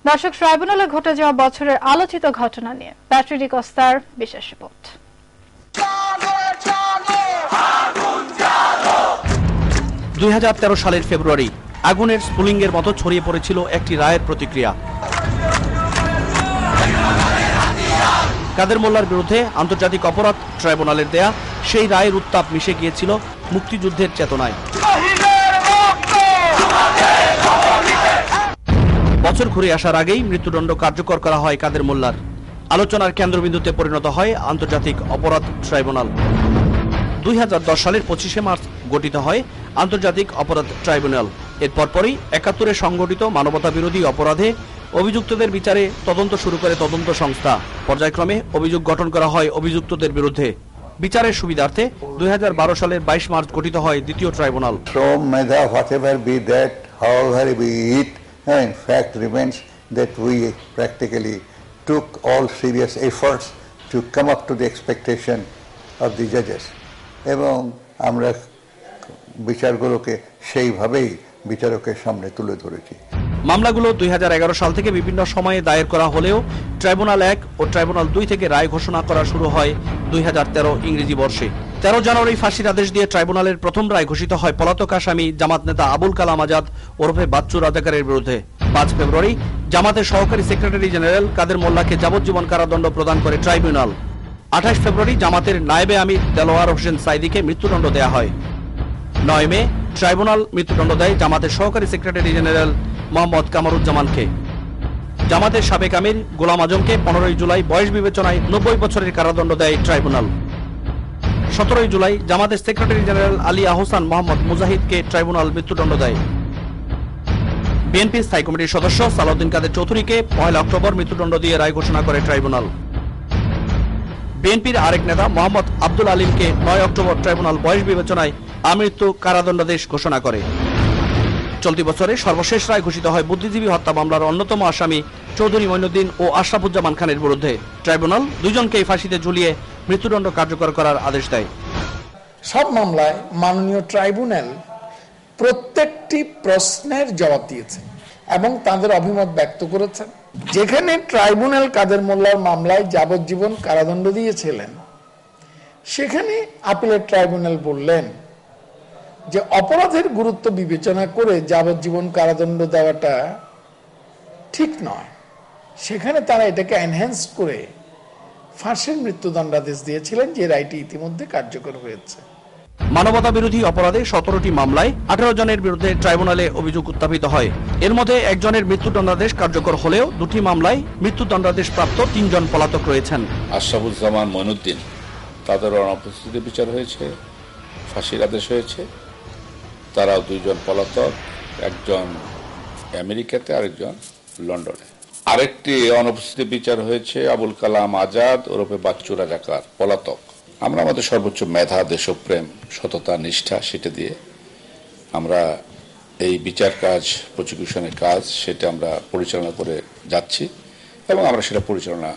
দর্শক, ট্রাইব্যুনালে ঘটে যাওয়া বছরের আলোচিত ঘটনা নিয়ে প্যাট্রিক ডি কস্তার বিশেষ রিপোর্ট। 2013 সালের ফেব্রুয়ারি আগুনের স্ফুলিঙ্গের মতো ছড়িয়ে পড়েছিল একটি রায়ের প্রতিক্রিয়া। কাদের মোল্লার বিরুদ্ধে আন্তর্জাতিক অপরাধ ট্রাইব্যুনালের দেয়া সেই রায়ের উত্তাপ মিশে গিয়েছিল মুক্তিযুদ্ধের চেতনায়। বছর ঘুরে আসার আগেই মৃত্যুদণ্ড কার্যকর করা হয় কাদের মোল্লার। আলোচনার কেন্দ্রবিন্দুতে পরিণত হয় আন্তর্জাতিক অপরাধ ট্রাইব্যুনাল। 2010 সালের 25শে মার্চ গঠিত হয় আন্তর্জাতিক অপরাধ ট্রাইব্যুনাল। এর পরপরই 71-এ সংগঠিত মানবতা বিরোধী অপরাধে অভিযুক্তদের বিচারে তদন্ত শুরু করে তদন্ত সংস্থা। পর্যায়ক্রমে অভিযোগ গঠন করা হয় অভিযুক্তদের বিরুদ্ধে। বিচারের সুবিধার্থে 2012 সালের 22 মার্চ গঠিত হয় দ্বিতীয় tribunal. In fact, remains that we practically took all serious efforts to come up to the expectation of the judges. এবং আমরা বিচারগুলোকে সেইভাবেই বিচারকের সামনে তুলে ধরেছি। মামলাগুলো 2011 সাল থেকে বিভিন্ন সময়ে দায়ের করা হলেও ট্রাইব্যুনাল 1 ও ট্রাইব্যুনাল 2 থেকে রায় ঘোষণা করা শুরু হয় 2013 ইংরেজি বর্ষে। 13 জানুয়ারি ফাঁসির আদেশ দিয়ে ট্রাইব্যুনালের প্রথম রায় ঘোষিত হয় পলাতক আসামি জামাত নেতা আবুল কালাম আজাদ ওরফে বাচ্চু রাজাকারের বিরুদ্ধে। 5 ফেব্রুয়ারি জামাতের সহকারী সেক্রেটারি জেনারেল কাদের মোল্লাকে যাবজ্জীবন কারাদণ্ড প্রদান করে ট্রাইব্যুনাল। 28 ফেব্রুয়ারি জামাতের নায়েবে আমির দেলোয়ার হোসেন সাইদিকে মৃত্যুদণ্ড দেয়া হয়। 9 মে ট্রাইব্যুনাল মৃত্যুদণ্ড দেয় জামাতের সহকারী সেক্রেটারি জেনারেল মোহাম্মদ কামারুজ্জামানকে। জামাতের সাবেক আমির গোলাম আজমকে 15 জুলাই বয়স বিবেচনায় 90 বছরের কারাদণ্ড দেয় ট্রাইব্যুনাল। 17 জুলাই জামাতের সেক্রেটারি জেনারেল আলী আহসান মোহাম্মদ মুজাহিদকে ট্রাইব্যুনাল মৃত্যুদণ্ড দেয়। বিএনপি স্থায়ী কমিটির সদস্য সালাউদ্দিন কাদের চৌধুরীকে 1 অক্টোবর মৃত্যুদণ্ড দিয়ে রায় ঘোষণা করে ট্রাইব্যুনাল। বিএনপির আরেক নেতা মোহাম্মদ আব্দুল আলিমকে 9 অক্টোবর ট্রাইব্যুনাল বয়স বিবেচনায় আমৃত্যু কারাদণ্ডাদেশ ঘোষণা করে। চলতি বছরে সর্বশেষ রায় ঘোষিত হয় বুদ্ধিজীবী হত্যা মামলার অন্যতম আসামি চৌধুরী মঈনুদ্দিন ও আশরাফুজ্জামান খানের বিরুদ্ধে। ট্রাইব্যুনাল দুজনকেই ফাঁসিতে ঝুলিয়ে মৃত্যুদণ্ড কার্যকর করার আদেশ দেয়। সব মামলায় মাননীয় ট্রাইব্যুনাল প্রত্যেকটি প্রশ্নের জবাব দিয়েছে এবং তাদের অভিমত ব্যক্ত করেছেন। যেখানে ট্রাইব্যুনাল কাদের মোল্লার মামলায় যাবজ্জীবন কারাদণ্ড দিয়েছিলেন, সেখানে আপিলের ট্রাইব্যুনাল বললেন যে অপরাধের গুরুত্ব বিবেচনা করে যাবজ্জীবন কারাদণ্ড দেওয়াটা ঠিক নয়। সেখানে তারা এটাকে এনহ্যান্স করে ফাঁসির মৃত্যুদণ্ডাদেশ দিয়েছিলেন, যে রায়টি ইতিমধ্যে কার্যকর হয়েছে। মানবতা বিরোধী অপরাধে 17টি মামলায় 18 জনের বিরুদ্ধে ট্রাইব্যুনালে অভিযোগ উত্থাপিত হয়। এর মধ্যে একজনের মৃত্যুদণ্ডাদেশ কার্যকর হলেও 2টি মামলায় মৃত্যুদণ্ডাদেশ প্রাপ্ত 3 জন পলাতক রয়েছেন। আশরাফুজ্জামান মঈনুদ্দিন তাদের অনুপস্থিতিতে বিচার হয়েছে, ফাঁসির আদেশ হয়েছে। তারাও 2 জন পলাতক, একজন আমেরিকাতে আরেকজন লন্ডনে। আরেকটি অনুপস্থিতি বিচার হয়েছে আবুল কালাম আজাদ ওরফে বাচ্চু রাজাকার, পলাতক। আমরা আমাদের সর্বোচ্চ মেধা, দেশপ্রেম, সততা, নিষ্ঠা সেটা দিয়ে আমরা এই বিচার কাজ, প্রসিকিউশনের কাজ সেটা আমরা পরিচালনা করে যাচ্ছি এবং আমরা সেটা পরিচালনা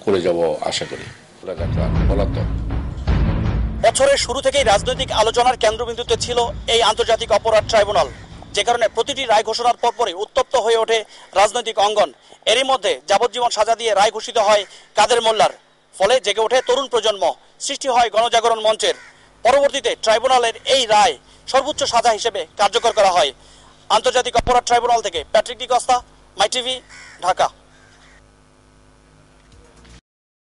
করে যাব আশা করি। রাজাকার, পলাতক। বছরের শুরু থেকেই রাজনৈতিক আলোচনার কেন্দ্রবিন্দুতে ছিল এই আন্তর্জাতিক অপরাধ ট্রাইব্যুনাল, যে কারণে প্রতিটি রায় ঘোষণার পরপরই উত্তপ্ত হয়ে ওঠে রাজনৈতিক অঙ্গন। এরই মধ্যে যাবজ্জীবন সাজা দিয়ে রায় ঘোষিত হয় কাদের মোল্লার। ফলে জেগে ওঠে তরুণ প্রজন্ম, সৃষ্টি হয় গণজাগরণ মঞ্চের। পরবর্তীতে ট্রাইব্যুনালের এই রায় সর্বোচ্চ সাজা হিসেবে কার্যকর করা হয়। আন্তর্জাতিক অপরাধ ট্রাইব্যুনাল থেকে প্যাট্রিক ডি কস্তা, মাই টিভি, ঢাকা।